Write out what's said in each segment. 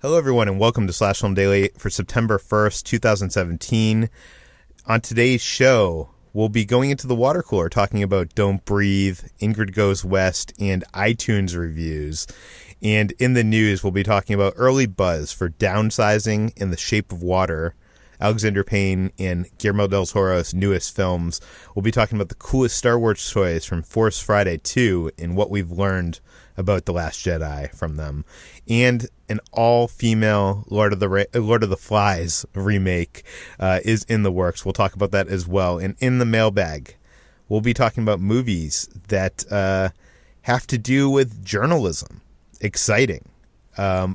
Hello, everyone, and welcome to Slash Film Daily for September 1st, 2017. On today's show, we'll be going into the water cooler talking about Don't Breathe, Ingrid Goes West, and iTunes reviews. And in the news, we'll be talking about early buzz for Downsizing and The Shape of Water, Alexander Payne and Guillermo del Toro's newest films. We'll be talking about the coolest Star Wars toys from Force Friday 2 and what we've learned about The Last Jedi from them. And an all-female Lord of the Flies remake is in the works. We'll talk about that as well. And in the mailbag, we'll be talking about movies that have to do with journalism. Exciting.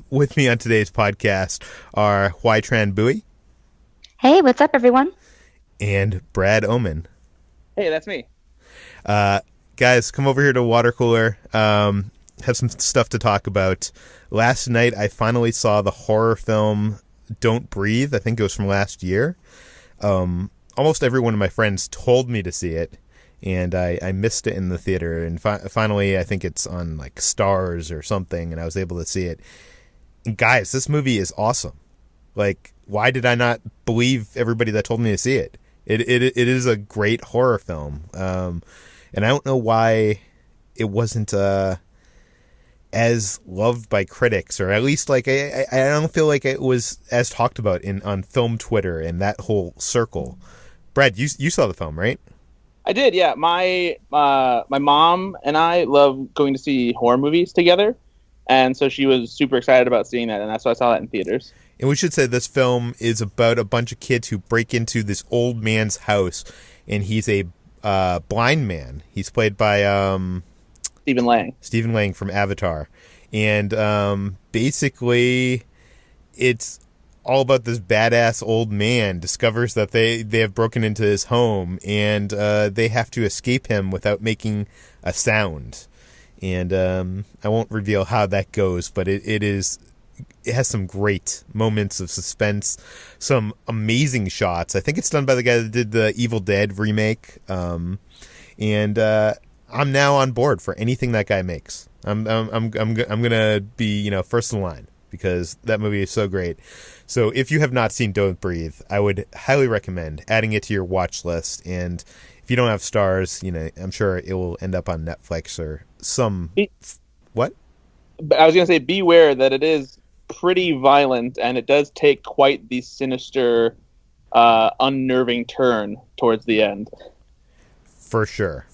With me on today's podcast are Hoai-Tran. Hey, what's up, everyone? And Brad Oman. Hey, that's me. Guys, come over here to water cooler. Have some stuff to talk about. Last night, I finally saw the horror film Don't Breathe. I think it was from last year. Almost every one of my friends told me to see it, and I missed it in the theater. And finally, I think it's on like Stars or something, and I was able to see it. And guys, this movie is awesome. Like, why did I not believe everybody that told me to see it? It is a great horror film, and I don't know why it wasn't as loved by critics, or at least like I don't feel like it was as talked about on film Twitter and that whole circle. Brad, you saw the film, right? I did, yeah. My mom and I love going to see horror movies together, and so she was super excited about seeing that, and that's why I saw that in theaters. And we should say this film is about a bunch of kids who break into this old man's house, and he's a blind man. He's played by Stephen Lang from Avatar. And basically, it's all about this badass old man discovers that they have broken into his home, and they have to escape him without making a sound. And I won't reveal how that goes, but it has some great moments of suspense, some amazing shots. I think it's done by the guy that did the Evil Dead remake. And I'm now on board for anything that guy makes. I'm gonna be first in line because that movie is so great. So if you have not seen Don't Breathe, I would highly recommend adding it to your watch list. And if you don't have Stars, I'm sure it will end up on Netflix or some. What? I was gonna say, beware that it is pretty violent, and it does take quite the sinister, unnerving turn towards the end. For sure.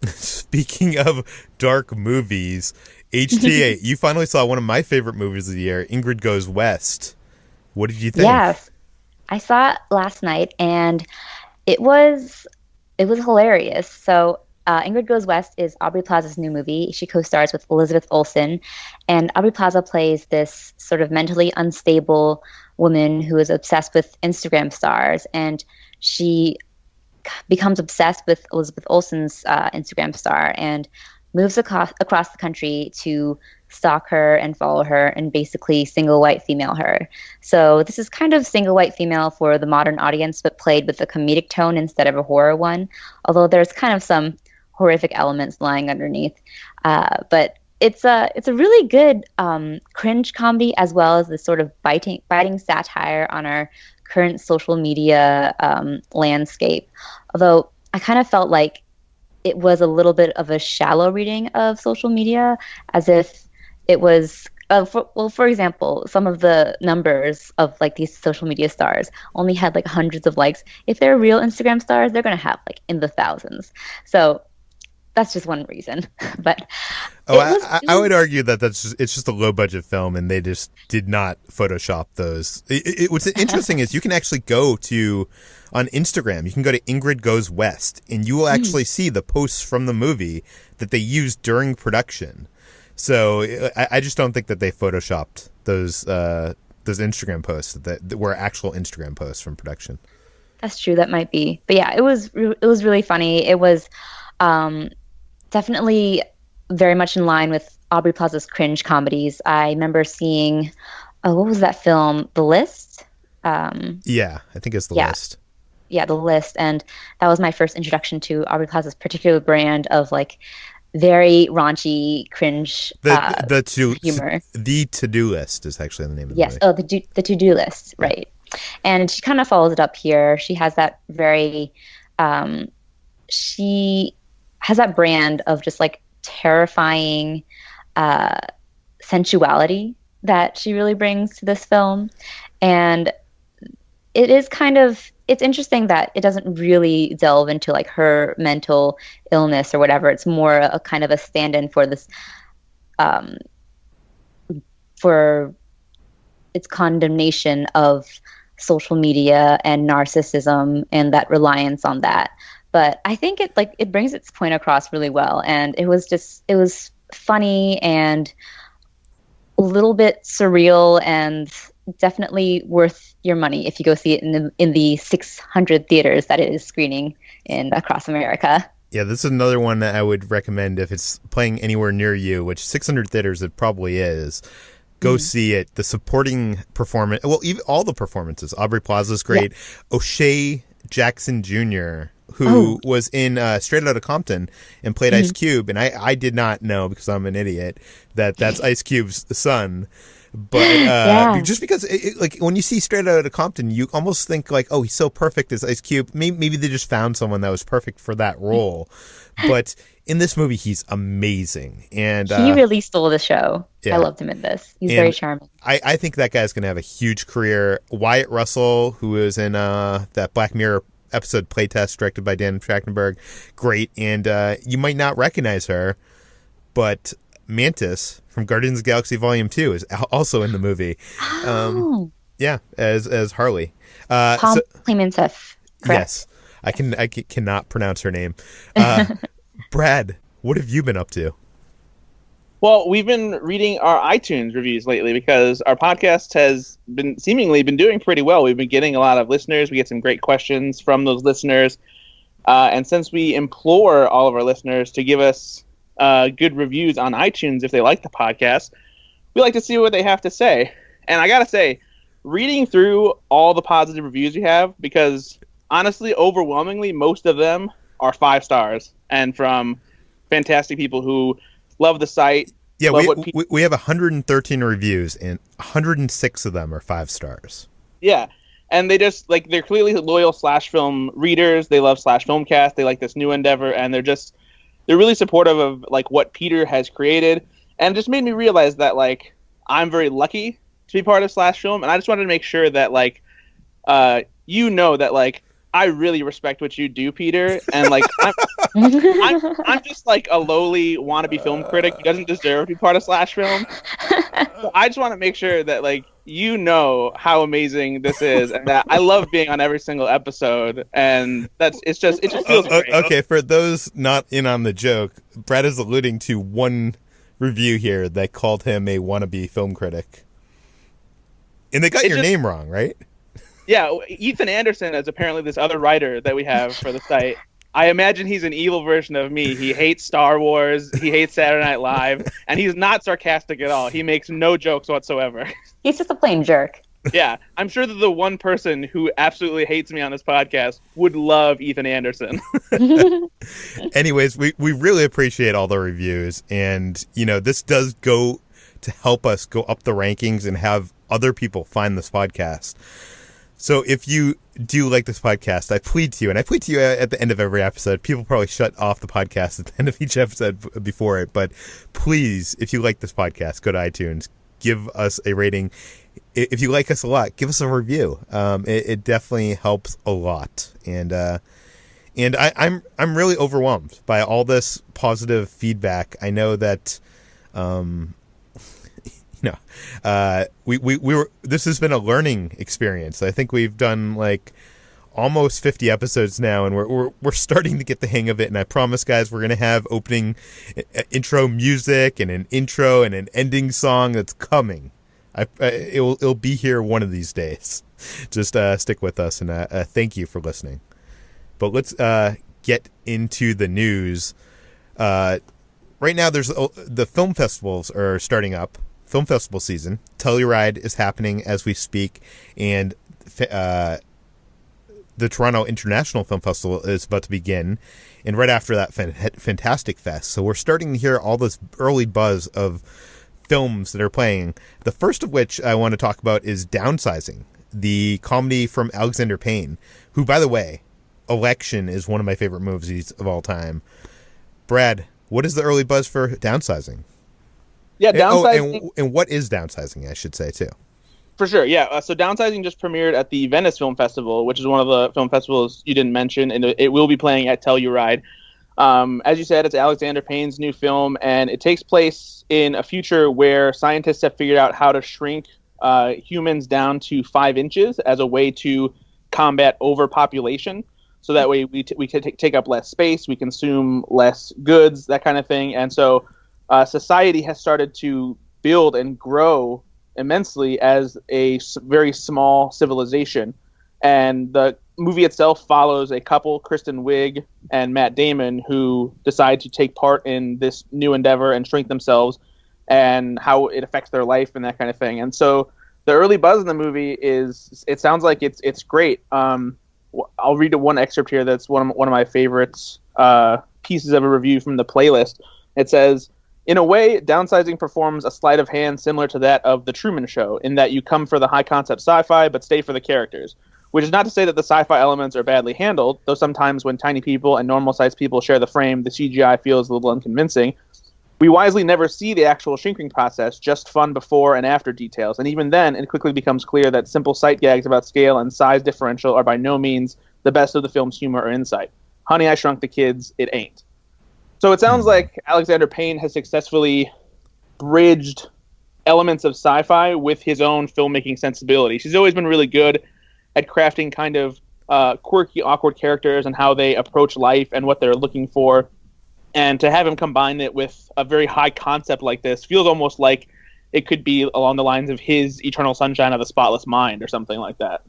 Speaking of dark movies, HTA, you finally saw one of my favorite movies of the year, Ingrid Goes West. What did you think? Yes, I saw it last night, and it was hilarious. So Ingrid Goes West is Aubrey Plaza's new movie. She co-stars with Elizabeth Olsen, and Aubrey Plaza plays this sort of mentally unstable woman who is obsessed with Instagram stars, and she becomes obsessed with Elizabeth Olsen's Instagram star and moves across the country to stalk her and follow her and basically single white female her. So this is kind of single white female for the modern audience, but played with a comedic tone instead of a horror one, although there's kind of some horrific elements lying underneath. But it's a really good cringe comedy, as well as this sort of biting satire on our current social media landscape. Although I kind of felt like it was a little bit of a shallow reading of social media, as if it was, for example, some of the numbers of like these social media stars only had like hundreds of likes. If they're real Instagram stars, they're going to have like in the thousands. So that's just one reason. But I would argue that it's just a low budget film, and they just did not Photoshop those. What's interesting is you can actually go on Instagram. You can go to Ingrid Goes West, and you will actually see the posts from the movie that they used during production. So I just don't think that they Photoshopped those Instagram posts that were actual Instagram posts from production. That's true. That might be. But yeah, it was really funny. It was definitely very much in line with Aubrey Plaza's cringe comedies. I remember seeing, what was that film? The List? Yeah, I think it's The List. Yeah, The List. And that was my first introduction to Aubrey Plaza's particular brand of like very raunchy, cringe humor. The To-Do List is actually the name of the Yes. movie. The To-Do List, right. And she kind of follows it up here. She has that very, she has that brand of just like terrifying sensuality that she really brings to this film. And it is it's interesting that it doesn't really delve into like her mental illness or whatever. It's more a kind of a stand-in for this, for its condemnation of social media and narcissism and that reliance on that. But I think it brings its point across really well. And it was funny and a little bit surreal and definitely worth your money if you go see it in the 600 theaters that it is screening in across America. Yeah, this is another one that I would recommend if it's playing anywhere near you, which 600 theaters it probably is. Go see it. The supporting performance, well, even all the performances. Aubrey Plaza's great. Yeah. O'Shea Jackson Jr., who was in Straight Outta Compton and played Ice Cube, and I did not know, because I'm an idiot, that's Ice Cube's son. But just because, like, when you see Straight Outta Compton, you almost think, like, oh, he's so perfect as Ice Cube. Maybe they just found someone that was perfect for that role. But in this movie, he's amazing. And he really stole the show. Yeah. I loved him in this. He's very charming. I think that guy's going to have a huge career. Wyatt Russell, who was in that Black Mirror episode Playtest, directed by Dan Trachtenberg, great. And you might not recognize her, but Mantis from Guardians of the Galaxy Volume 2 is also in the movie. As Harley. Tom Clemenceff. Yes. I cannot pronounce her name. Brad, what have you been up to? Well, we've been reading our iTunes reviews lately because our podcast has seemingly been doing pretty well. We've been getting a lot of listeners. We get some great questions from those listeners. And since we implore all of our listeners to give us good reviews on iTunes if they like the podcast, we like to see what they have to say. And I got to say, reading through all the positive reviews we have, because honestly, overwhelmingly, most of them are 5 stars and from fantastic people who love the site. Yeah, we have 113 reviews and 106 of them are 5 stars. Yeah, and they just, like, they're clearly loyal Slash Film readers. They love Slash Filmcast. They like this new endeavor, and they're really supportive of, like, what Peter has created. And it just made me realize that, like, I'm very lucky to be part of Slash Film, and I just wanted to make sure that, like, that, like, I really respect what you do, Peter, and like I'm just like a lowly wannabe film critic who doesn't deserve to be part of Slash Film. So I just want to make sure that, like, you know how amazing this is, and that I love being on every single episode, and it just feels great. Okay, for those not in on the joke, Brad is alluding to one review here that called him a wannabe film critic, and they got your name wrong, right? Yeah, Ethan Anderson is apparently this other writer that we have for the site. I imagine he's an evil version of me. He hates Star Wars, he hates Saturday Night Live, and he's not sarcastic at all. He makes no jokes whatsoever. He's just a plain jerk. Yeah, I'm sure that the one person who absolutely hates me on this podcast would love Ethan Anderson. Anyways, we really appreciate all the reviews, and, you know, this does go to help us go up the rankings and have other people find this podcast. So if you do like this podcast, I plead to you, and I plead to you at the end of every episode. People probably shut off the podcast at the end of each episode before it, but please, if you like this podcast, go to iTunes, give us a rating. If you like us a lot, give us a review. It definitely helps a lot, and I'm really overwhelmed by all this positive feedback. I know that. This has been a learning experience. I think we've done like almost 50 episodes now, and we're starting to get the hang of it. And I promise, guys, we're going to have opening intro music and an intro and an ending song that's coming. It'll be here one of these days. Just stick with us, and thank you for listening. But let's get into the news. Right now, the film festivals are starting up. Film festival season. Telluride is happening as we speak, and the Toronto International Film Festival is about to begin, and right after that, Fantastic Fest. So we're starting to hear all this early buzz of films that are playing. The first of which I want to talk about is Downsizing, the comedy from Alexander Payne, who, by the way, Election is one of my favorite movies of all time. Brad, what is the early buzz for Downsizing? Yeah, Downsizing. And what is Downsizing, I should say, too? For sure, yeah. So Downsizing just premiered at the Venice Film Festival, which is one of the film festivals you didn't mention, and it will be playing at Telluride. As you said, it's Alexander Payne's new film, and it takes place in a future where scientists have figured out how to shrink humans down to 5 inches as a way to combat overpopulation. So that way we can take up less space, we consume less goods, that kind of thing. And so society has started to build and grow immensely as a very small civilization. And the movie itself follows a couple, Kristen Wiig and Matt Damon, who decide to take part in this new endeavor and shrink themselves, and how it affects their life and that kind of thing. And so the early buzz in the movie is, it sounds like it's great. I'll read one excerpt here that's one of my favorites, pieces of a review from the playlist. It says, "In a way, Downsizing performs a sleight of hand similar to that of The Truman Show, in that you come for the high-concept sci-fi but stay for the characters. Which is not to say that the sci-fi elements are badly handled, though sometimes when tiny people and normal-sized people share the frame, the CGI feels a little unconvincing. We wisely never see the actual shrinking process, just fun before and after details, and even then, it quickly becomes clear that simple sight gags about scale and size differential are by no means the best of the film's humor or insight. Honey, I Shrunk the Kids, it ain't." So it sounds like Alexander Payne has successfully bridged elements of sci-fi with his own filmmaking sensibilities. He's always been really good at crafting kind of quirky, awkward characters and how they approach life and what they're looking for. And to have him combine it with a very high concept like this feels almost like it could be along the lines of his Eternal Sunshine of the Spotless Mind or something like that.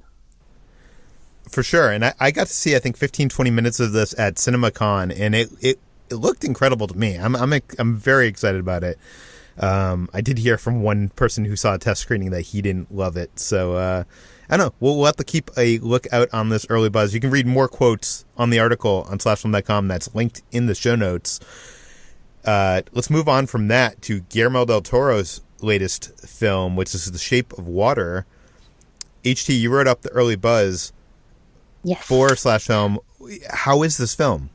For sure. And I got to see, I think, 15, 20 minutes of this at CinemaCon, and it looked incredible to me. I'm very excited about it. I did hear from one person who saw a test screening that he didn't love it. So, I don't know. We'll have to keep a look out on this early buzz. You can read more quotes on the article on slashfilm.com that's linked in the show notes. Let's move on from that to Guillermo del Toro's latest film, which is The Shape of Water. HT, you wrote up the early buzz for /film. How is this film?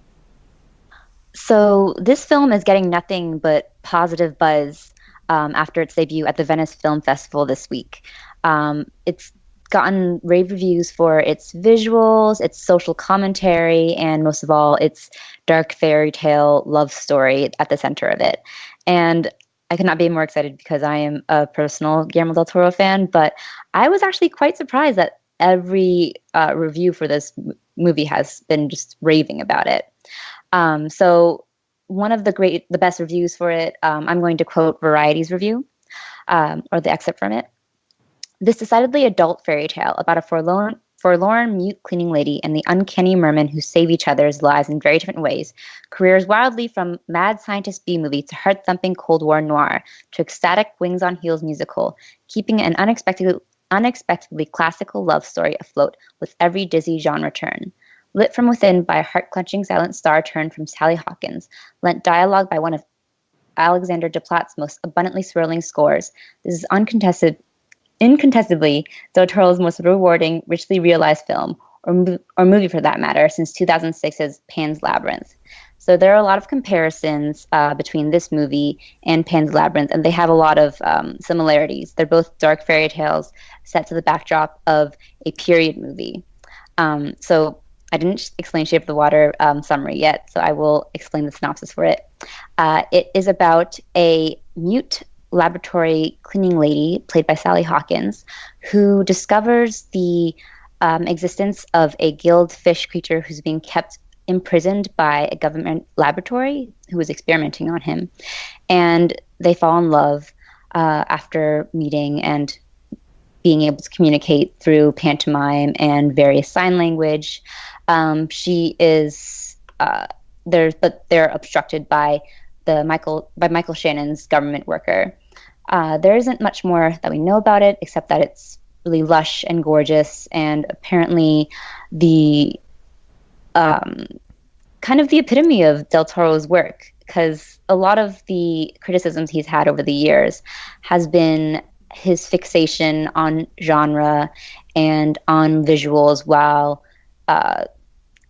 So this film is getting nothing but positive buzz after its debut at the Venice Film Festival this week. It's gotten rave reviews for its visuals, its social commentary, and most of all, its dark fairy tale love story at the center of it. And I could not be more excited because I am a personal Guillermo del Toro fan, but I was actually quite surprised that every review for this movie has been just raving about it. So one of the best reviews for it, I'm going to quote Variety's review, or the excerpt from it. "This decidedly adult fairy tale about a forlorn mute cleaning lady and the uncanny mermen who save each other's lives in very different ways, careers wildly from mad scientist B-movie to heart-thumping Cold War noir to ecstatic Wings on Heels musical, keeping an unexpectedly classical love story afloat with every dizzy genre turn. Lit from within by a heart-clenching silent star turn from Sally Hawkins, lent dialogue by one of Alexander Desplat's most abundantly swirling scores, this is incontestably Del Toro's most rewarding, richly realized film, or movie for that matter, since 2006's Pan's Labyrinth." So there are a lot of comparisons between this movie and Pan's Labyrinth, and they have a lot of similarities. They're both dark fairy tales set to the backdrop of a period movie. So I didn't explain Shape of the Water summary yet, so I will explain the synopsis for it. It is about a mute laboratory cleaning lady, played by Sally Hawkins, who discovers the existence of a gilled fish creature who's being kept imprisoned by a government laboratory who is experimenting on him. And they fall in love after meeting and being able to communicate through pantomime and various sign language. She is they're obstructed by Michael Shannon's government worker. There isn't much more that we know about it except that it's really lush and gorgeous, and apparently the kind of the epitome of Del Toro's work, because a lot of the criticisms he's had over the years has been his fixation on genre and on visuals while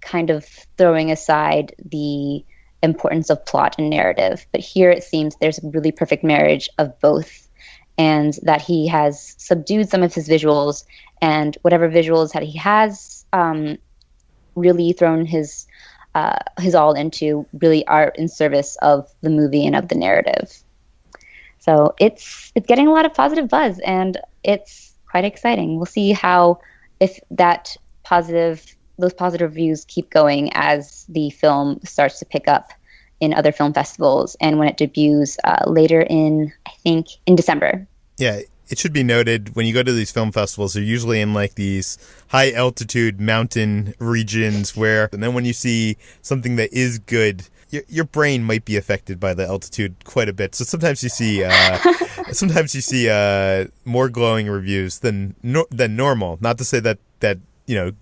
kind of throwing aside the importance of plot and narrative. But here it seems there's a really perfect marriage of both, and that he has subdued some of his visuals, and whatever visuals that he has really thrown his all into really are in service of the movie and of the narrative. So it's getting a lot of positive buzz, and it's quite exciting. We'll see how, if those positive reviews keep going as the film starts to pick up in other film festivals and when it debuts later in December. Yeah, it should be noted, when you go to these film festivals, they're usually in like these high altitude mountain regions and then when you see something that is good, your brain might be affected by the altitude quite a bit. So sometimes you see more glowing reviews than normal. Not to say that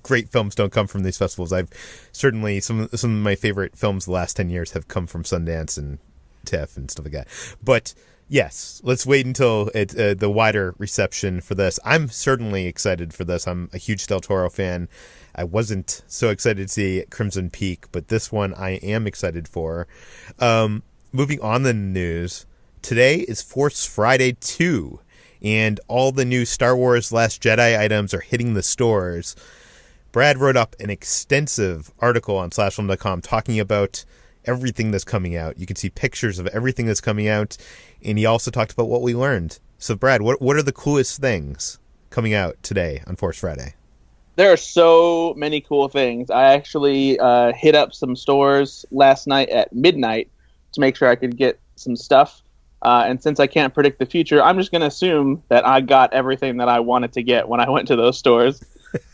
great films don't come from these festivals. I've certainly some of my favorite films the last 10 years have come from Sundance and TIFF and stuff like that. But yes, let's wait until the wider reception for this. I'm certainly excited for this. I'm a huge Del Toro fan. I wasn't so excited to see Crimson Peak, but this one I am excited for. Moving on the news, today is Force Friday 2, and all the new Star Wars Last Jedi items are hitting the stores. Brad wrote up an extensive article on slashfilm.com talking about everything that's coming out. You can see pictures of everything that's coming out, and he also talked about what we learned. So, Brad, what are the coolest things coming out today on Force Friday? There are so many cool things. I actually hit up some stores last night at midnight to make sure I could get some stuff. And since I can't predict the future, I'm just going to assume that I got everything that I wanted to get when I went to those stores.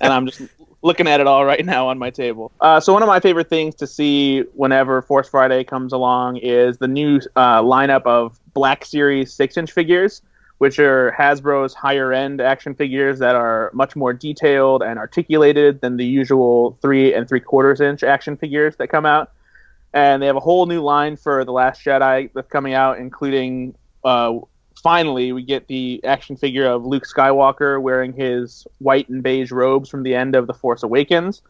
And I'm just looking at it all right now on my table. So one of my favorite things to see whenever Force Friday comes along is the new lineup of Black Series 6-inch figures, which are Hasbro's higher-end action figures that are much more detailed and articulated than the usual 3 3/4-inch action figures that come out. And they have a whole new line for The Last Jedi that's coming out, including, finally, we get the action figure of Luke Skywalker wearing his white and beige robes from the end of The Force Awakens.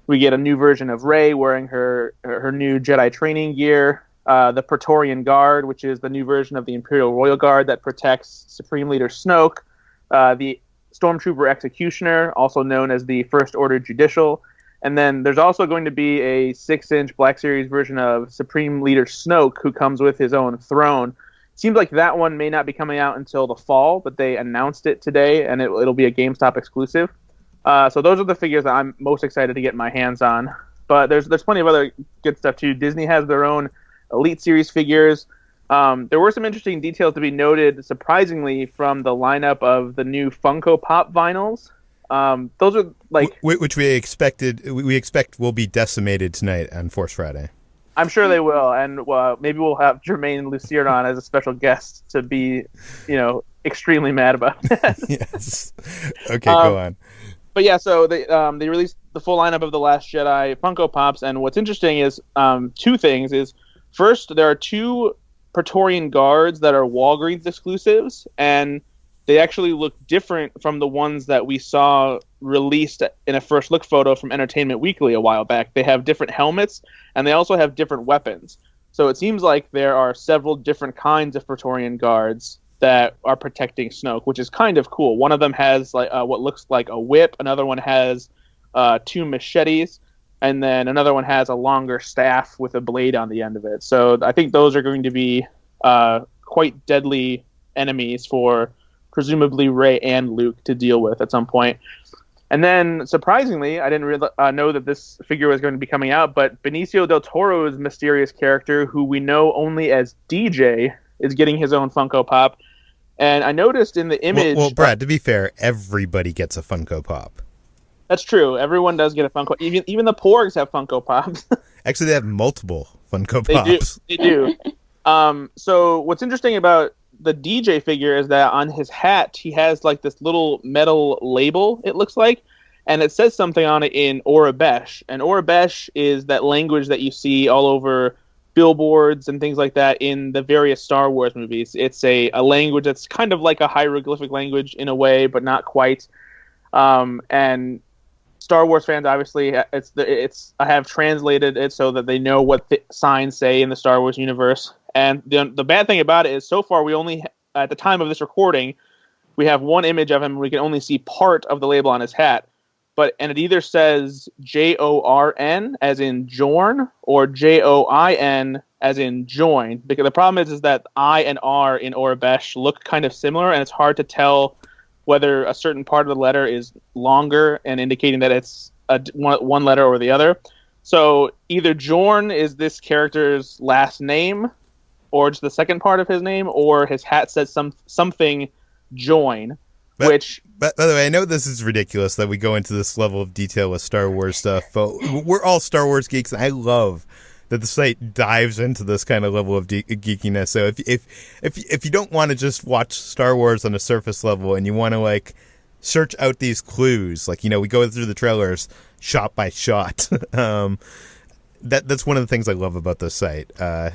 We get a new version of Rey wearing her new Jedi training gear. The Praetorian Guard, which is the new version of the Imperial Royal Guard that protects Supreme Leader Snoke. The Stormtrooper Executioner, also known as the First Order Judicial. And then there's also going to be a 6-inch Black Series version of Supreme Leader Snoke, who comes with his own throne. Seems like that one may not be coming out until the fall, but they announced it today, and it'll be a GameStop exclusive. So those are the figures that I'm most excited to get my hands on. But there's plenty of other good stuff too. Disney has their own Elite Series figures. There were some interesting details to be noted, surprisingly, from the lineup of the new Funko Pop vinyls. Those are like which we expect will be decimated tonight on Force Friday. I'm sure they will, and maybe we'll have Jermaine Lucien on as a special guest to be, extremely mad about that. Yes. Okay, go on. But yeah, so they released the full lineup of The Last Jedi Funko Pops, and what's interesting is two things. Is first, there are 2 Praetorian Guards that are Walgreens exclusives, and they actually look different from the ones that we saw released in a first look photo from Entertainment Weekly a while back. They have different helmets, and they also have different weapons. So it seems like there are several different kinds of Praetorian Guards that are protecting Snoke, which is kind of cool. One of them has like what looks like a whip, another one has 2 machetes, and then another one has a longer staff with a blade on the end of it. So I think those are going to be quite deadly enemies for presumably Rey and Luke to deal with at some point. And then, surprisingly, I didn't know that this figure was going to be coming out, but Benicio del Toro's mysterious character, who we know only as DJ, is getting his own Funko Pop. And I noticed in the image... Well, Brad, to be fair, everybody gets a Funko Pop. That's true. Everyone does get a Funko. Even the Porgs have Funko Pops. Actually, they have multiple Funko Pops. They do. So what's interesting about the DJ figure is that on his hat he has like this little metal label, it looks like, and it says something on it in Orabesh. And Orabesh is that language that you see all over billboards and things like that in the various Star Wars movies. It's a language that's kind of like a hieroglyphic language in a way, but not quite. And Star Wars fans, obviously, I have translated it so that they know what the signs say in the Star Wars universe. And the bad thing about it is, so far we only, at the time of this recording, we have one image of him. We can only see part of the label on his hat. And it either says Jorn as in Jorn or Join as in join. Because the problem is that I and R in Orabesh look kind of similar, and it's hard to tell whether a certain part of the letter is longer and indicating that it's one letter or the other. So either Jorn is this character's last name, or just the second part of his name, or his hat says something join. By the way, I know this is ridiculous that we go into this level of detail with Star Wars stuff, but we're all Star Wars geeks, and I love that the site dives into this kind of level of geekiness. So if you don't want to just watch Star Wars on a surface level and you want to like search out these clues, like, we go through the trailers shot by shot. That's one of the things I love about this site.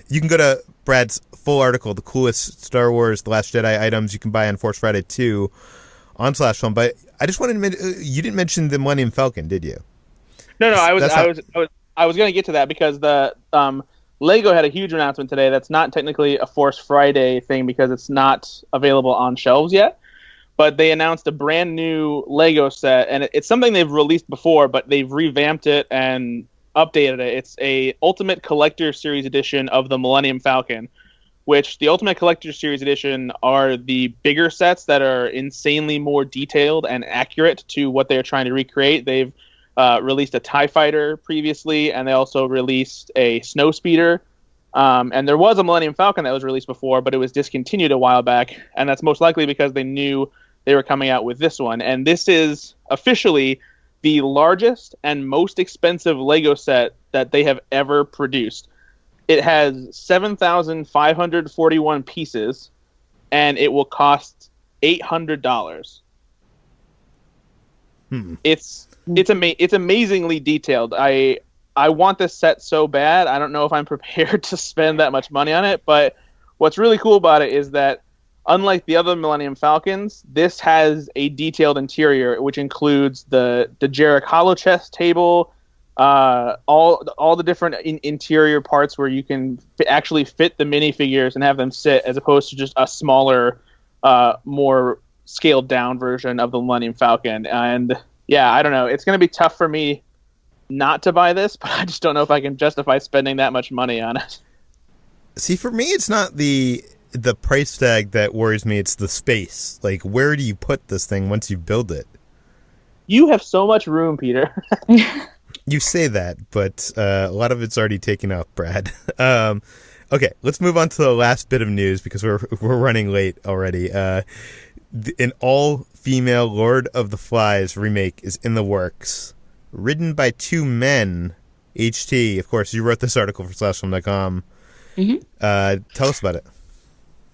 You can go to Brad's full article, the coolest Star Wars The Last Jedi items you can buy on Force Friday 2 on /film. But I just wanted to mention, you didn't mention the Millennium Falcon, did you? No, I was going to get to that because the Lego had a huge announcement today that's not technically a Force Friday thing because it's not available on shelves yet. But they announced a brand new Lego set, and it's something they've released before, but they've revamped it and updated it. It's a Ultimate Collector Series edition of the Millennium Falcon, which the Ultimate Collector Series edition are the bigger sets that are insanely more detailed and accurate to what they're trying to recreate. They've released a TIE Fighter previously, and they also released a Snowspeeder. And there was a Millennium Falcon that was released before, but it was discontinued a while back, and that's most likely because they knew they were coming out with this one. And this is officially the largest and most expensive Lego set that they have ever produced. It has 7,541 pieces, and it will cost $800. It's amazingly detailed. I want this set so bad. I don't know if I'm prepared to spend that much money on it, but what's really cool about it is that unlike the other Millennium Falcons, this has a detailed interior, which includes the Jarek holochess table, all the different interior parts where you can actually fit the minifigures and have them sit, as opposed to just a smaller, more scaled down version of the Millennium Falcon. And yeah, I don't know. It's going to be tough for me not to buy this, but I just don't know if I can justify spending that much money on it. See, for me, it's not the price tag that worries me. It's the space. Like, where do you put this thing once you build it? You have so much room, Peter. You say that, but a lot of it's already taken up, Brad. Okay, let's move on to the last bit of news because we're running late already. An all-female Lord of the Flies remake is in the works. Written by two men, HT. Of course, you wrote this article for slashfilm.com. Mm-hmm. Tell us about it.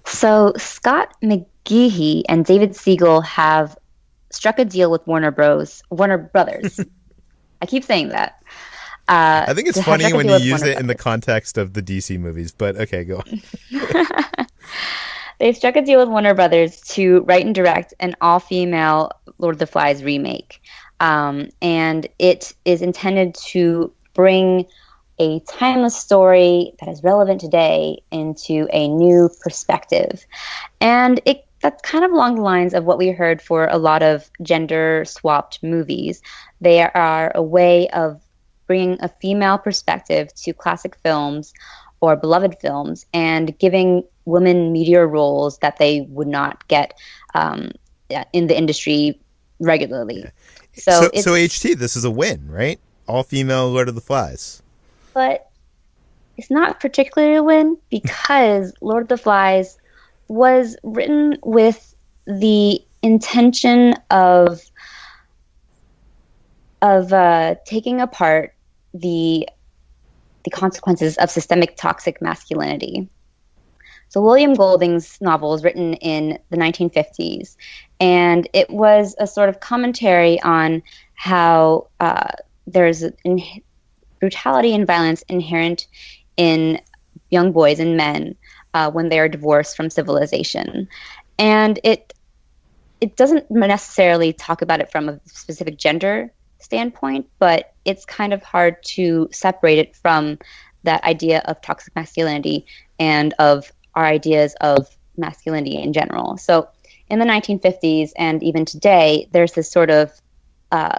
So Scott McGehee and David Siegel have struck a deal with Warner Brothers. I keep saying that. I think it's funny when you use it in the context of the DC movies, but okay, go on. They've struck a deal with Warner Brothers to write and direct an all-female Lord of the Flies remake. And it is intended to bring a timeless story that is relevant today into a new perspective. And that's kind of along the lines of what we heard for a lot of gender-swapped movies. They are a way of bringing a female perspective to classic films or beloved films and giving women meteor roles that they would not get in the industry regularly. So HT, this is a win, right? All-female Lord of the Flies. But it's not particularly a win because Lord of the Flies was written with the intention of taking apart the consequences of systemic toxic masculinity. So William Golding's novel was written in the 1950s, and it was a sort of commentary on how there's brutality and violence inherent in young boys and men when they are divorced from civilization. And it doesn't necessarily talk about it from a specific gender standpoint, but it's kind of hard to separate it from that idea of toxic masculinity and of our ideas of masculinity in general. So in the 1950s and even today, there's this sort of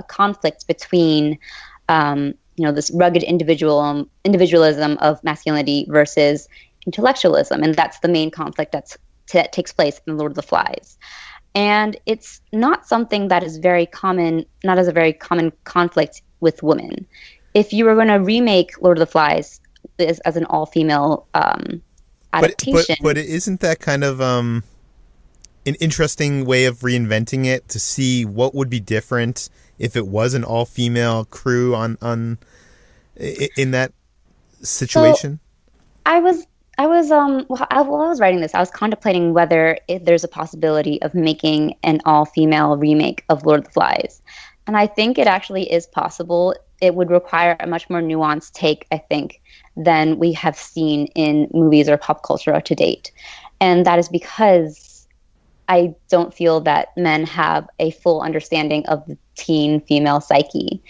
conflict between this rugged individualism of masculinity versus intellectualism, and that's the main conflict that takes place in Lord of the Flies. And it's not something that is very common, not as a very common conflict with women. If you were going to remake Lord of the Flies as an all-female adaptation. But isn't that kind of an interesting way of reinventing it, to see what would be different if it was an all-female crew in that situation? So I was writing this, I was contemplating whether there's a possibility of making an all-female remake of Lord of the Flies. And I think it actually is possible. It would require a much more nuanced take, I think, than we have seen in movies or pop culture to date. And that is because I don't feel that men have a full understanding of the teen female psyche.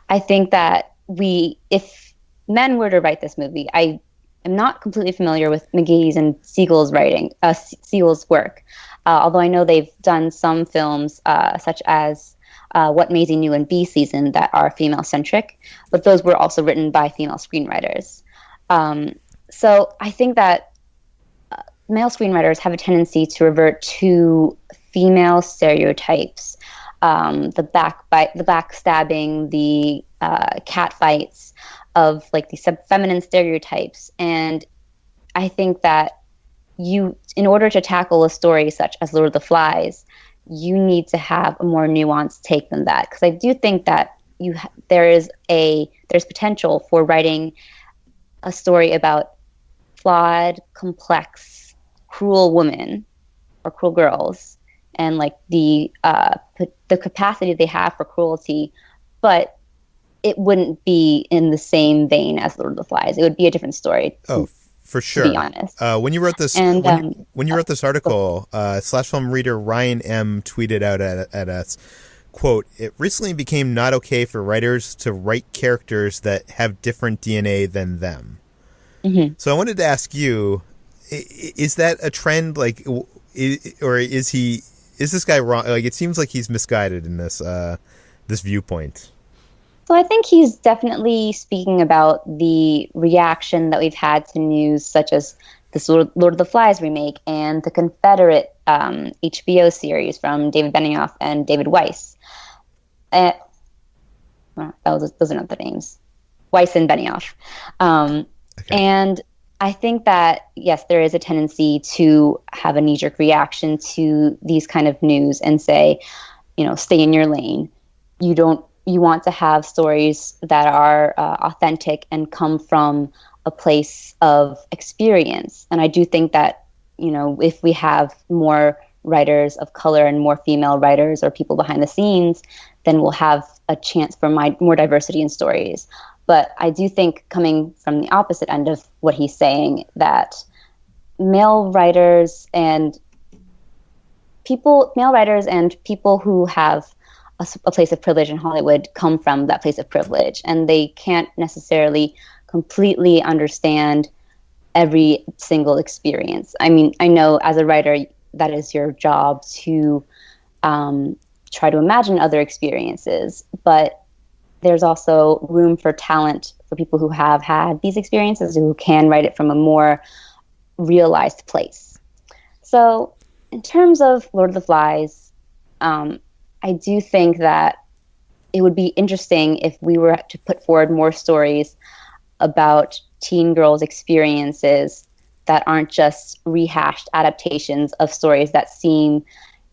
I think that if men were to write this movie, I am not completely familiar with McGee's and Siegel's work, although I know they've done some films such as What Maisie Knew and Bee Season that are female-centric, but those were also written by female screenwriters. So I think that male screenwriters have a tendency to revert to female stereotypes, the backstabbing, the cat fights, of like these feminine stereotypes. And I think that in order to tackle a story such as Lord of the Flies, you need to have a more nuanced take than that. Because I do think that there's potential for writing a story about flawed, complex, cruel women or cruel girls, and like the capacity they have for cruelty, but it wouldn't be in the same vein as Lord of the Flies. It would be a different story. For sure. To be honest. When you wrote this, when you wrote this article, Slash Film reader Ryan M. tweeted out at us, quote, "It recently became not okay for writers to write characters that have different DNA than them." Mm-hmm. So I wanted to ask you, is that a trend? Like, or is this guy wrong? Like, it seems like he's misguided in this viewpoint. So I think he's definitely speaking about the reaction that we've had to news such as the Lord of the Flies remake and the Confederate HBO series from David Benioff and David Weiss. Those are not the names. Weiss and Benioff. Okay. And I think that, yes, there is a tendency to have a knee-jerk reaction to these kind of news and say, stay in your lane. You want to have stories that are authentic and come from a place of experience. And I do think that, if we have more writers of color and more female writers or people behind the scenes, then we'll have a chance for more diversity in stories. But I do think, coming from the opposite end of what he's saying, that male writers and people who have a place of privilege in Hollywood come from that place of privilege, and they can't necessarily completely understand every single experience. I mean, I know as a writer, that is your job to try to imagine other experiences, but there's also room for talent for people who have had these experiences, who can write it from a more realized place. So in terms of Lord of the Flies, I do think that it would be interesting if we were to put forward more stories about teen girls' experiences that aren't just rehashed adaptations of stories that seem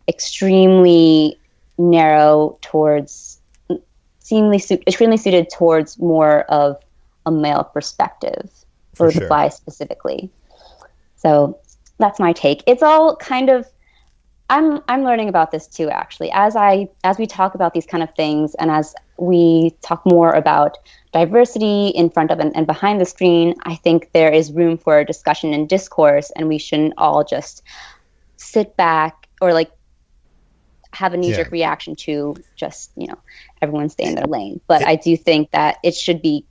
extremely narrow extremely suited towards more of a male perspective, Lord of the Flies specifically. So that's my take. It's all kind of, I'm learning about this too, actually. As we talk about these kind of things, and as we talk more about diversity in front of and behind the screen, I think there is room for discussion and discourse, and we shouldn't all just sit back or like have a knee-jerk reaction to just, everyone stay in their lane. But I do think that it should be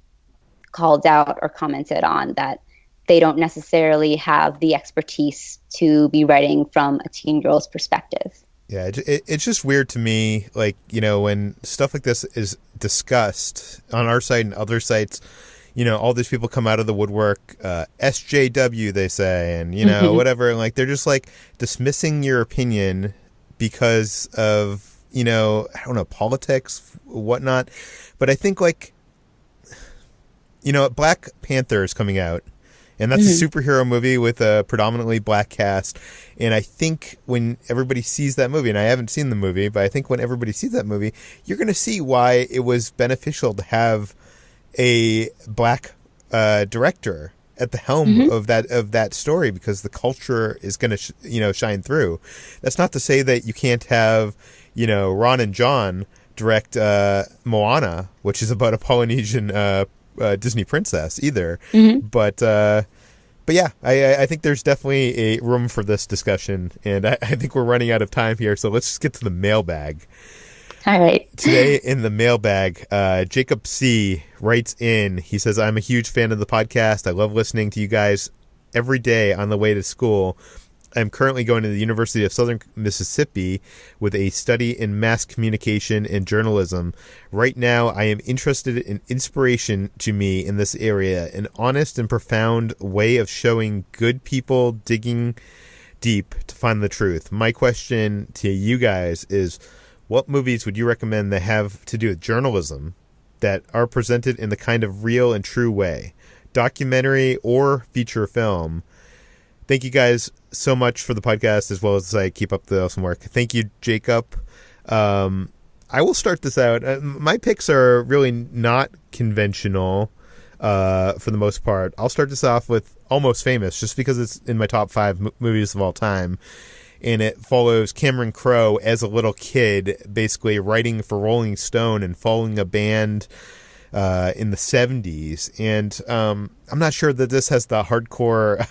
called out or commented on that they don't necessarily have the expertise to be writing from a teen girl's perspective. Yeah, it's just weird to me, like, when stuff like this is discussed on our site and other sites, all these people come out of the woodwork, SJW, they say, and, whatever, and, like, they're just, like, dismissing your opinion because of, I don't know, politics, whatnot. But I think, like, Black Panther is coming out, and that's a superhero movie with a predominantly black cast. And I think when everybody sees that movie, and I haven't seen the movie, but I think when everybody sees that movie, you're going to see why it was beneficial to have a black director at the helm of that story, because the culture is going to shine through. That's not to say that you can't have Ron and John direct Moana, which is about a Polynesian Disney princess either. But yeah, I think there's definitely a room for this discussion, and I think we're running out of time here, so let's just get to the mailbag. All right. Today in the mailbag, Jacob C. writes in. He says, I'm a huge fan of the podcast. I love listening to you guys every day on the way to school. I'm currently going to the University of Southern Mississippi with a study in mass communication and journalism. Right now, I am interested in inspiration to me in this area, an honest and profound way of showing good people digging deep to find the truth. My question to you guys is, what movies would you recommend that have to do with journalism that are presented in the kind of real and true way? Documentary or feature film? Thank you guys so much for the podcast, as well as keep up the awesome work. Thank you, Jacob. I will start this out. My picks are really not conventional for the most part. I'll start this off with Almost Famous, just because it's in my top 5 movies of all time. And it follows Cameron Crowe as a little kid, basically writing for Rolling Stone and following a band in the 70s. And I'm not sure that this has the hardcore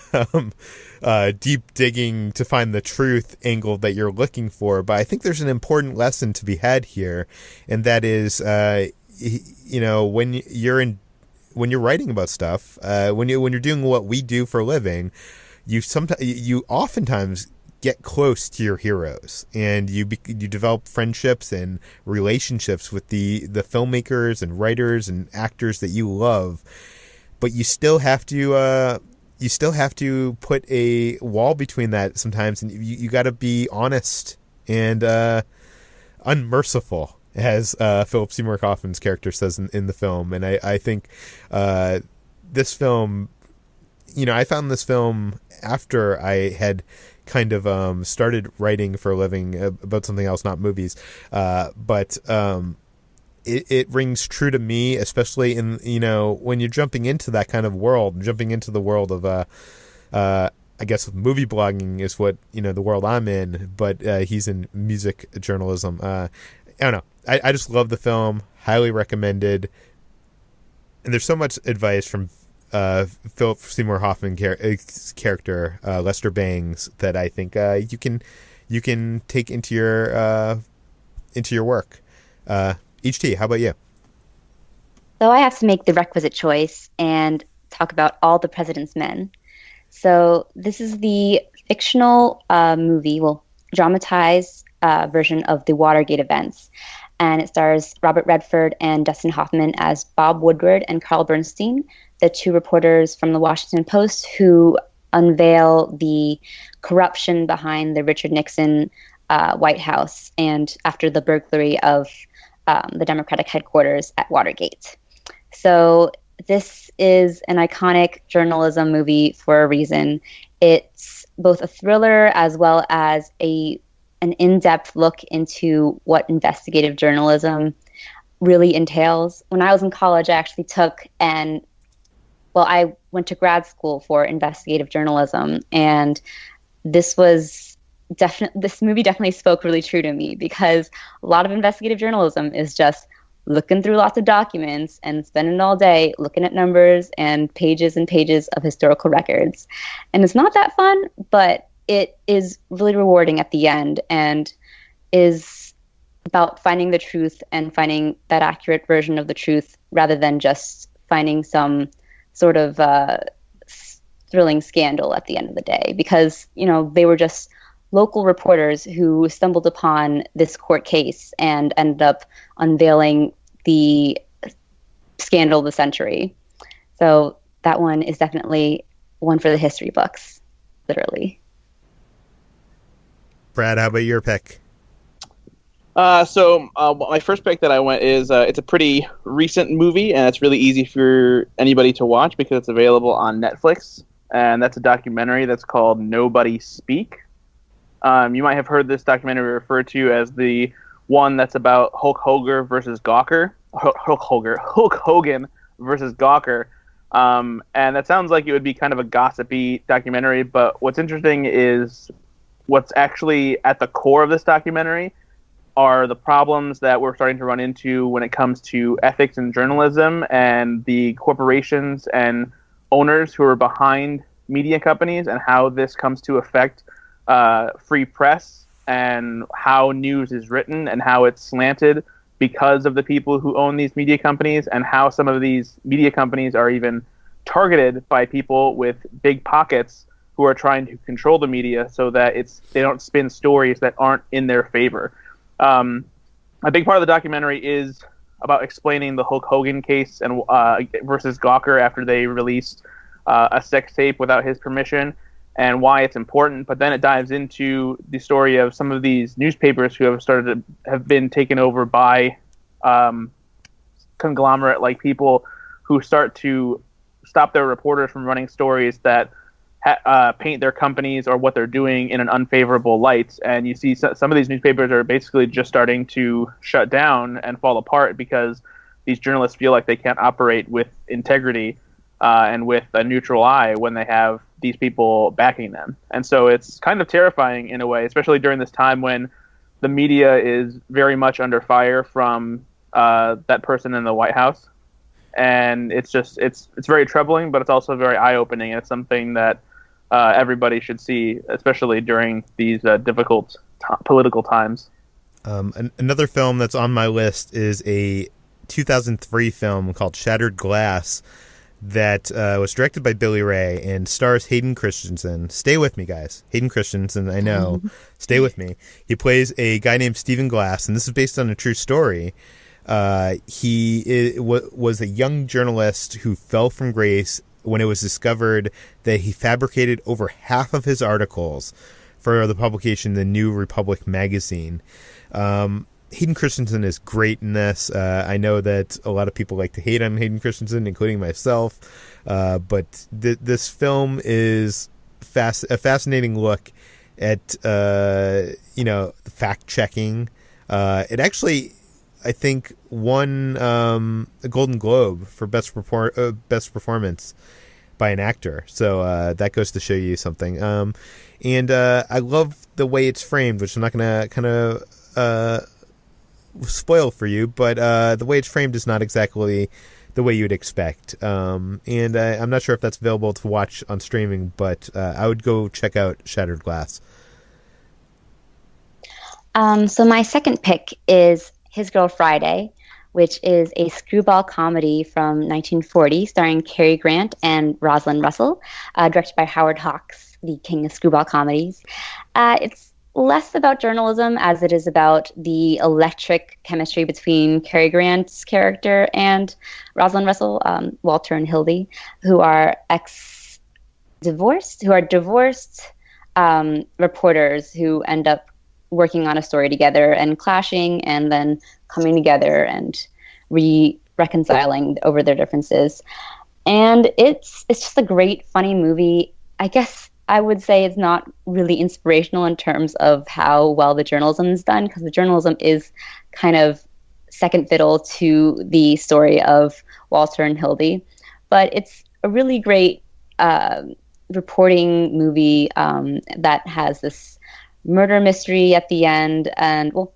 deep digging to find the truth angle that you're looking for, but I think there's an important lesson to be had here, and that is when you're writing about stuff, when you're doing what we do for a living, you oftentimes get close to your heroes, and you develop friendships and relationships with the filmmakers and writers and actors that you love, but you still have to put a wall between that sometimes, and you got to be honest and unmerciful, as Philip Seymour Hoffman's character says in the film. And I think this film, I found this film after I had kind of started writing for a living about something else, not movies, but it rings true to me, especially in when you're jumping into that kind of world, jumping into the world of I guess movie blogging is what the world I'm in, but he's in music journalism. I don't know, I just love the film, highly recommended, and there's so much advice from Philip Seymour Hoffman character Lester Bangs that I think you can take into your work. HT, how about you? So I have to make the requisite choice and talk about All the President's Men. So this is the fictional dramatized version of the Watergate events. And it stars Robert Redford and Dustin Hoffman as Bob Woodward and Carl Bernstein, the 2 reporters from the Washington Post who unveil the corruption behind the Richard Nixon White House and after the burglary of the Democratic headquarters at Watergate. So this is an iconic journalism movie for a reason. It's both a thriller as well as an in-depth look into what investigative journalism really entails. When I was in college, I actually I went to grad school for investigative journalism, and this movie definitely spoke really true to me, because a lot of investigative journalism is just looking through lots of documents and spending all day looking at numbers and pages of historical records. And it's not that fun, but it is really rewarding at the end, and is about finding the truth and finding that accurate version of the truth, rather than just finding some sort of thrilling scandal at the end of the day. Because, they were just local reporters who stumbled upon this court case and ended up unveiling the scandal of the century. So that one is definitely one for the history books, literally. Brad, how about your pick? So my first pick that I went is it's a pretty recent movie, and it's really easy for anybody to watch because it's available on Netflix. And that's a documentary that's called Nobody Speak. You might have heard this documentary referred to as the one that's about Hulk Hogan versus Gawker. Hulk Hogan versus Gawker. And that sounds like it would be kind of a gossipy documentary, but what's interesting is what's actually at the core of this documentary are the problems that we're starting to run into when it comes to ethics in journalism, and the corporations and owners who are behind media companies, and how this comes to affect free press, and how news is written, and how it's slanted because of the people who own these media companies, and how some of these media companies are even targeted by people with big pockets who are trying to control the media so that they don't spin stories that aren't in their favor. A big part of the documentary is about explaining the Hulk Hogan case and versus Gawker after they released a sex tape without his permission, and why it's important. But then it dives into the story of some of these newspapers who have been taken over by conglomerate-like people who start to stop their reporters from running stories that paint their companies or what they're doing in an unfavorable light. And you see some of these newspapers are basically just starting to shut down and fall apart because these journalists feel like they can't operate with integrity and with a neutral eye when they have these people backing them. And so it's kind of terrifying in a way, especially during this time when the media is very much under fire from that person in the White House. And it's very troubling, but it's also very eye-opening. It's something that everybody should see, especially during these difficult political times. Another film that's on my list is a 2003 film called Shattered Glass that was directed by Billy Ray and stars Hayden Christensen. Stay with me, guys. Hayden Christensen, I know. Stay with me. He plays a guy named Stephen Glass, and this is based on a true story. He was a young journalist who fell from grace when it was discovered that he fabricated over half of his articles for the publication The New Republic magazine. Hayden Christensen is great in this. I know that a lot of people like to hate on Hayden Christensen, including myself, but this film is a fascinating look at fact-checking. It actually, I think, won a Golden Globe for best performance by an actor. So that goes to show you something. And I love the way it's framed, which I'm not going to kind of spoil for you, but the way it's framed is not exactly the way you'd expect. And I'm not sure if that's available to watch on streaming, but I would go check out Shattered Glass. So my second pick is His Girl Friday, which is a screwball comedy from 1940 starring Cary Grant and Rosalind Russell, directed by Howard Hawks, the king of screwball comedies. It's less about journalism as it is about the electric chemistry between Cary Grant's character and Rosalind Russell, Walter and Hildy, who are divorced reporters who end up working on a story together and clashing and then coming together and reconciling over their differences. And it's just a great, funny movie. I guess I would say it's not really inspirational in terms of how well the journalism is done, because the journalism is kind of second fiddle to the story of Walter and Hildy. But it's a really great reporting movie that has this murder mystery at the end, and well,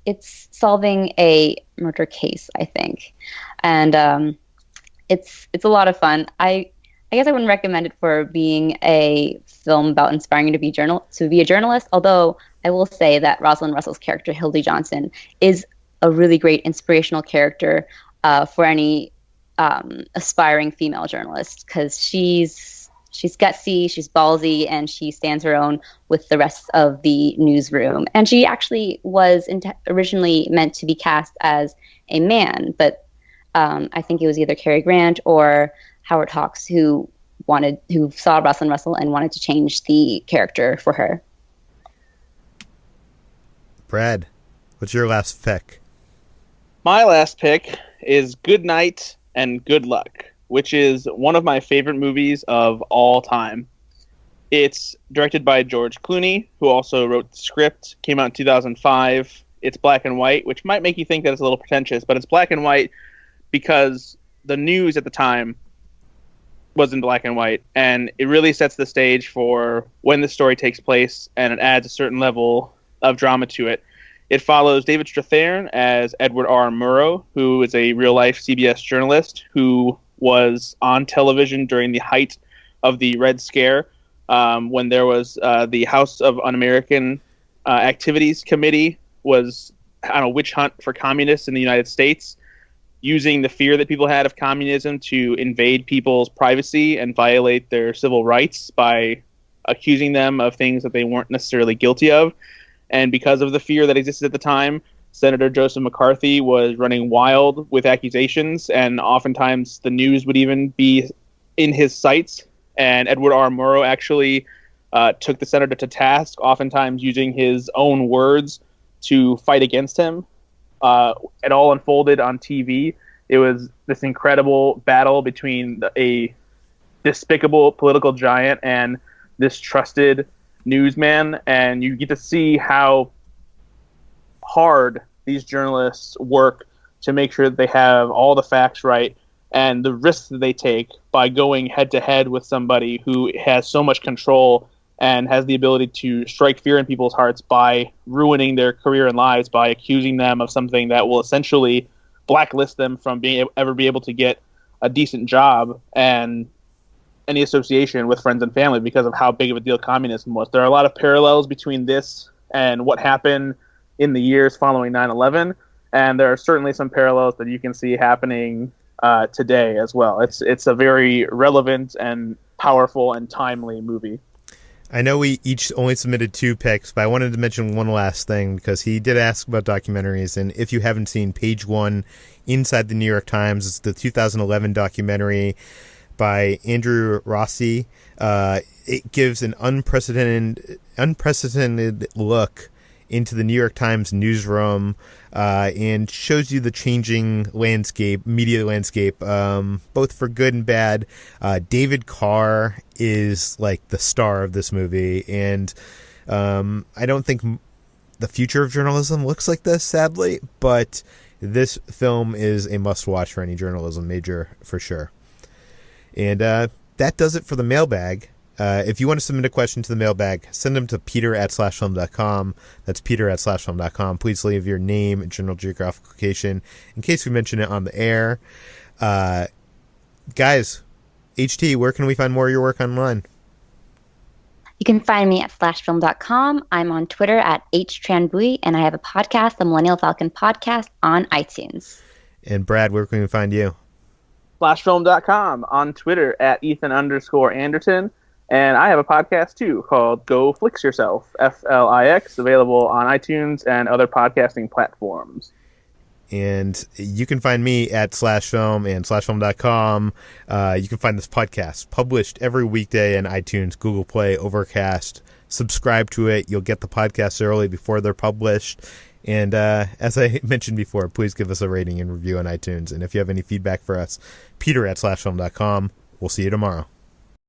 it's solving a murder case, I think, and it's a lot of fun. I guess I wouldn't recommend it for being a film about inspiring you to be a journalist. Although I will say that Rosalind Russell's character Hildy Johnson is a really great inspirational character for any aspiring female journalist, because she's gutsy, she's ballsy, and she stands her own with the rest of the newsroom. And she actually was originally meant to be cast as a man, but I think it was either Cary Grant or Howard Hawks who saw Rosalind Russell and wanted to change the character for her. Brad, what's your last pick? My last pick is Good Night and Good Luck, which is one of my favorite movies of all time. It's directed by George Clooney, who also wrote the script. Came out in 2005. It's black and white, which might make you think that it's a little pretentious, but it's black and white because the news at the time was in black and white, and it really sets the stage for when the story takes place, and it adds a certain level of drama to it. It follows David Strathairn as Edward R. Murrow, who is a real-life CBS journalist who was on television during the height of the Red Scare, when there was the House of Un-American Activities Committee was on a witch hunt for communists in the United States, using the fear that people had of communism to invade people's privacy and violate their civil rights by accusing them of things that they weren't necessarily guilty of. And because of the fear that existed at the time, Senator Joseph McCarthy was running wild with accusations, and oftentimes the news would even be in his sights. And Edward R. Murrow actually took the senator to task, oftentimes using his own words to fight against him. It all unfolded on TV. It was this incredible battle between a despicable political giant and this trusted newsman, and you get to see how hard these journalists work to make sure that they have all the facts right, and the risks that they take by going head to head with somebody who has so much control and has the ability to strike fear in people's hearts by ruining their career and lives, by accusing them of something that will essentially blacklist them from ever be able to get a decent job and any association with friends and family because of how big of a deal communism was. There are a lot of parallels between this and what happened in the years following 9/11, and there are certainly some parallels that you can see happening today as well. It's a very relevant and powerful and timely movie. I know we each only submitted 2 picks, but I wanted to mention one last thing because he did ask about documentaries, and if you haven't seen Page One Inside the New York Times, it's the 2011 documentary by Andrew Rossi. It gives an unprecedented look into the New York Times newsroom and shows you the changing media landscape, both for good and bad. David Carr is like the star of this movie, and I don't think the future of journalism looks like this, sadly, but this film is a must-watch for any journalism major, for sure. And that does it for the mailbag. If you want to submit a question to the mailbag, send them to peter@slashfilm.com. That's peter@slashfilm.com. Please leave your name and general geographic location in case we mention it on the air. Guys, HT, where can we find more of your work online? You can find me at slashfilm.com. I'm on Twitter at HTranBui, and I have a podcast, the Millennial Falcon Podcast, on iTunes. And Brad, where can we find you? Slashfilm.com, on Twitter at Ethan_Anderton. And I have a podcast, too, called Go Flix Yourself, FLIX, available on iTunes and other podcasting platforms. And you can find me at SlashFilm and SlashFilm.com. You can find this podcast published every weekday in iTunes, Google Play, Overcast. Subscribe to it. You'll get the podcasts early before they're published. And as I mentioned before, please give us a rating and review on iTunes. And if you have any feedback for us, Peter@slashfilm.com. We'll see you tomorrow.